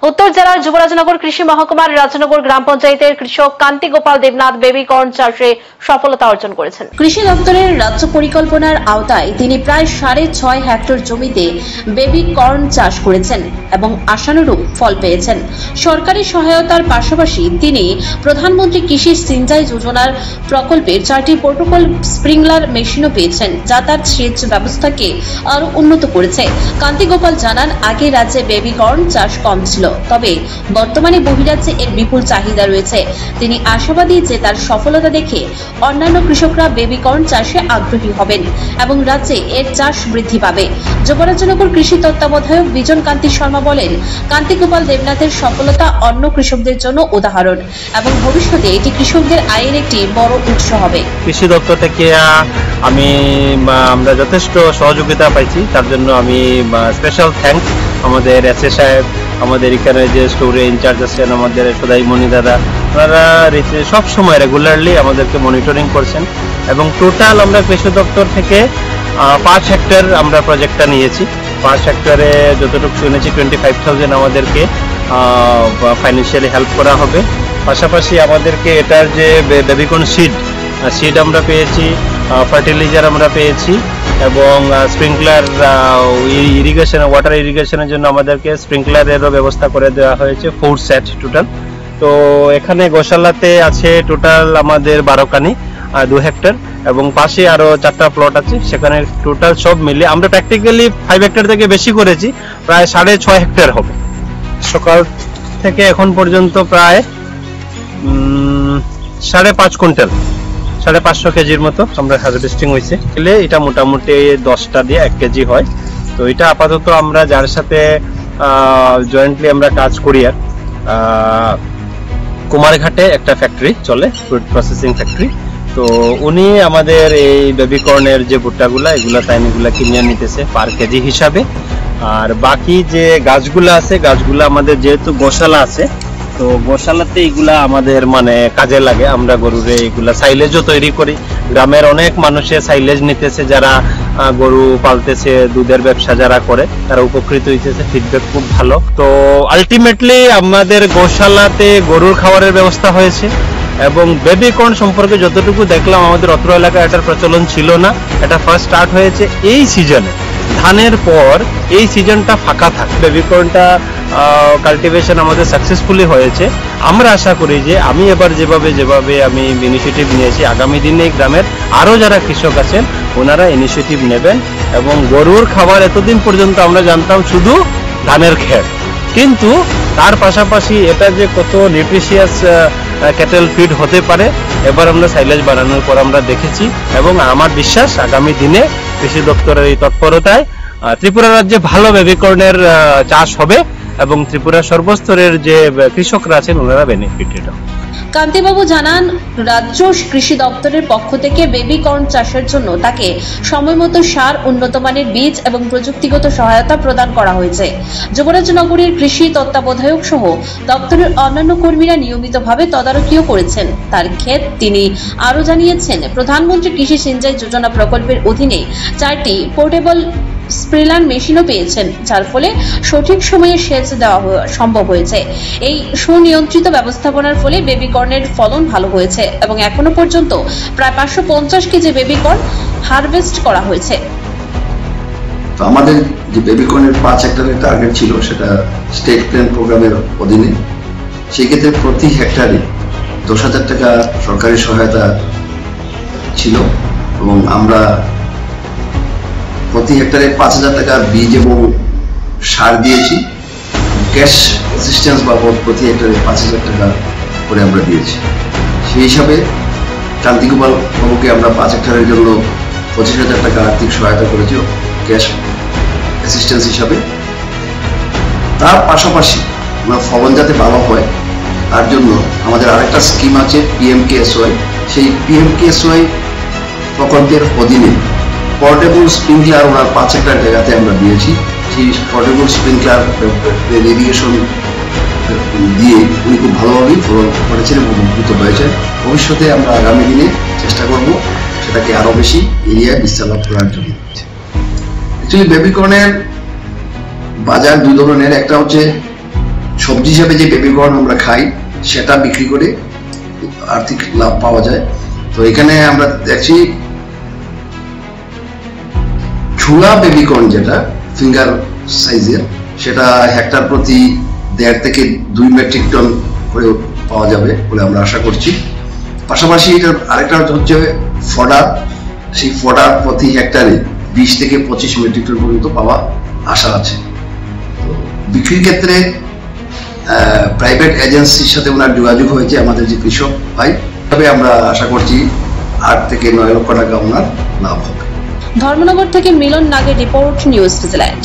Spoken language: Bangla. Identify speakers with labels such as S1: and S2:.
S1: উত্তর জেলার যুবরাজনগর কৃষি মহকুমার রাজনগর গ্রাম পঞ্চায়েতের কৃষক কান্তি গোপাল দেবনাথ বেবি কর্ন চাষে সফলতা অর্জন করেছেন। কৃষি দপ্তরের রাজ্য পরিকল্পনার আওতায় তিনি প্রায় 6.5 হেক্টর জমিতে বেবি কর্ন চাষ করেছেন এবং আশানুরূপ ফল পেয়েছেন। সরকারি সহায়তার পাশাপাশি তিনি প্রধানমন্ত্রী কৃষি সিঞ্চাই যোজনার প্রকল্পের 4টি পোর্টেবল স্প্রিংলার মেশিনও পেয়েছেন, যা তার সেচ ব্যবস্থাকে আরো উন্নত করেছে। কান্তি গোপাল জানান, আগে রাজ্যে বেবি কর্ন চাষ কম ছিল, তবে বর্তমানে বহিরাজ্যে এর বিপুল চাহিদা রয়েছে। তিনি আশাবাদী যে তার সফলতা দেখে অন্যান্য কৃষকরা বেবি কর্ন চাষে আগ্রহী হবেন এবং রাজ্যে এর চাষ বৃদ্ধি পাবে। যুবরাজনগর কৃষি তত্ত্বাবধায়ক বিজন কান্তি শর্মা বলেন, কান্তি গোপাল দেবনাথের সফলতা অন্য কৃষকদের জন্য উদাহরণ এবং ভবিষ্যতে এটি কৃষকদের আয়ের একটি বড় উৎস হবে।
S2: কৃষি দপ্তর থেকে আমরা যথেষ্ট সহযোগিতা পাইছি, তার জন্য আমি স্পেশাল থ্যাঙ্কস আমাদের এসএ সাহেব, আমাদের এখানে যে স্টোরে ইনচার্জ আছেন আমাদের সদাইমণি দাদা, ওনারা সব সময় রেগুলারলি আমাদেরকে মনিটরিং করছেন এবং টোটাল আমরা কৃষি দপ্তর থেকে 5 হেক্টর আমরা প্রজেক্টটা নিয়েছি। 5 হেক্টরে যতটুকু শুনেছি 25,000 আমাদেরকে ফাইন্যান্সিয়ালি হেল্প করা হবে। পাশাপাশি আমাদেরকে এটার যে বেবিকর্ন সিড আমরা পেয়েছি, ফার্টিলাইজার আমরা পেয়েছি এবং স্প্রিংকলার ইরিগেশন ওয়াটার ইরিগেশনের জন্য আমাদেরকে স্প্রিংকলারেরও ব্যবস্থা করে দেওয়া হয়েছে 4 সেট টোটাল। তো এখানে গোশালাতে আছে টোটাল আমাদের 12 কানি 2 হেক্টর এবং পাশে আরো 4টা প্লট আছে, সেখানে টোটাল সব মিলে আমরা প্র্যাকটিক্যালি 5 হেক্টর থেকে বেশি করেছি, প্রায় 6.5 হেক্টর হবে। সকাল থেকে এখন পর্যন্ত প্রায় 5.5 কুইন্টাল 550 কেজির মতো আমরা হারভেস্টিং হয়েছে। এটা মোটামুটি 10টা দিয়ে 1 কেজি হয়। তো এটা আপাতত আমরা যার সাথে জয়েন্টলি আমরা কাজ করি, আর কুমারঘাটে একটা ফ্যাক্টরি চলে, ফুড প্রসেসিং ফ্যাক্টরি। তো উনি আমাদের এই বেবিকর্নের যে ভুট্টাগুলা এগুলা কিনে নিতেছে পার কেজি হিসাবে। আর বাকি যে গাছগুলা আছে, গাছগুলা আমাদের যেহেতু গোশালা আছে, তো গোশালাতে এগুলা আমাদের কাজে লাগে। আমরা গরুরে এগুলা সাইলেজও তৈরি করি। গ্রামের অনেক মানুষে সাইলেজ নিতেছে, যারা গরু পালতেছে, দুধের ব্যবসা যারা করে তারা উপকৃত হইতেছে, ফিডব্যাক খুব ভালো। তো আলটিমেটলি আমাদের গোশালাতে গরুর খাবারের ব্যবস্থা হয়েছে এবং বেবিকর্ন সম্পর্কে যতটুকু দেখলাম আমাদের অত্র এলাকায় এটার প্রচলন ছিল না। এটা ফার্স্ট স্টার্ট হয়েছে এই সিজনে, ধানের পর এই সিজনটা ফাঁকা থাকে। বেবিকর্নটা কাল্টিভেশন আমাদের সাকসেসফুলি হয়েছে। আমরা আশা করি যে আমি এবার যেভাবে আমি ইনিশিয়েটিভ নিয়েছি, আগামী দিনে গ্রামের আরো যারা কৃষক আছেন ওনারা ইনিশিয়েটিভ নেবেন এবং গরুর খাবার এতদিন পর্যন্ত আমরা জানতাম শুধু ধানের খেত, কিন্তু তার পাশাপাশি এটা যে কত নিউট্রিশিয়াস ক্যাটেল ফিড হতে পারে এবার আমরা সাইলেজ বানানোর পর আমরা দেখেছি এবং আমার বিশ্বাস আগামী দিনে কৃষি দপ্তরের এই তৎপরতায় ত্রিপুরা রাজ্যে ভালো বেবিকর্নের চাষ হবে এবং ত্রিপুরা সর্বস্তরের যে কৃষকরা আছেন ওনারা বেনিফিটেড হবে।
S1: কান্তিবাবু জানান, রাজ্য কৃষি দপ্তরের পক্ষ থেকে বেবি কর্ন চাষের জন্য তাকে সময়মতো সার, উন্নত মানের বীজ এবং প্রযুক্তিগত সহায়তা প্রদান করা হয়েছে। যুবরাজনগরের কৃষি তত্ত্বাবধায়ক সহ দপ্তরের অন্যান্য কর্মীরা নিয়মিতভাবে তদারকিও করেছেন তার ক্ষেত। তিনি আরো জানিয়েছেন, প্রধানমন্ত্রী কৃষি সিঞ্চাই যোজনা প্রকল্পের অধীনে 4টি পোর্টেবল স্প্রিংলার মেশিনও পেয়েছেন, যার ফলে সঠিক সময়ে সেচ দেওয়া সম্ভব হয়েছে। এই সুনিয়ন্ত্রিত ব্যবস্থাপনার ফলে বেবিকর্নের ফলন ভালো হয়েছে এবং এখনো পর্যন্ত প্রায় 550 কেজি বেবিকর্ন হারভেস্ট করা হয়েছে।
S3: তো আমাদের যে বেবিকর্নের 5 হেক্টরের টার্গেট ছিল সেটা স্টেট প্ল্যান প্রোগ্রামের অধীনে, সেক্ষেত্রে প্রতি হেক্টরে 10,000 টাকা সরকারি সহায়তা ছিল এবং আমরা প্রতি হেক্টরে 5,000 টাকা বীজ এবং সার দিয়েছি। ক্যাশ অ্যাসিস্ট্যান্স বাবদ প্রতি হেক্টরে 5,000 টাকা করে আমরা দিয়েছি। সেই হিসাবে কান্তি গোপাল বাবুকে আমরা 5 হেক্টরের জন্য 25,000 টাকা আর্থিক সহায়তা করেছি ক্যাশ অ্যাসিস্ট্যান্স হিসাবে। তার পাশাপাশি আমরা ফলন যাতে ভালো হয় তার জন্য আমাদের আরেকটা স্কিম আছে PMKSY। সেই PMKSY প্রকল্পের অধীনে পোর্টেবল স্প্রিংকলার ওনার 5 হেক্টর জায়গাতে আমরা দিয়েছি। সেই পোর্টেবল স্প্রিংকলার ইরিগেশন দিয়ে উনি খুব ভালোভাবেই ফলন করেছেন এবং উপকৃত হয়েছেন। ভবিষ্যতে আমরা আগামী দিনে চেষ্টা করব সেটাকে আরো বেশি এরিয়ায় বিস্তার লাভ করার জন্য। অ্যাকচুয়ালি বেবিকর্নের বাজার দুই ধরনের, একটা হচ্ছে সবজি হিসাবে যে বেবিকর্ন আমরা খাই সেটা বিক্রি করে আর্থিক লাভ পাওয়া যায়। তো এখানে আমরা দেখছি ছোলা বেবিকর্ন যেটা ফিঙ্গার সাইজের, সেটা হেক্টর প্রতি 1.5 থেকে 2 মেট্রিক টন করে পাওয়া যাবে বলে আমরা আশা করছি। পাশাপাশি এটার আরেকটা হচ্ছে ফডার, সেই ফডার প্রতি হেক্টরে 20 থেকে 25 মেট্রিক টন পর্যন্ত পাওয়া আশা আছে। তো বিক্রির ক্ষেত্রে প্রাইভেট এজেন্সির সাথে ওনার যোগাযোগ হয়েছে আমাদের যে কৃষক ভাই, তবে আমরা আশা করছি 8 থেকে 9 লক্ষ টাকা ওনার লাভ হবে।
S1: ধর্মনগর থেকে মিলন নাগের রিপোর্ট, নিউজ ভিজিল্যান্ড।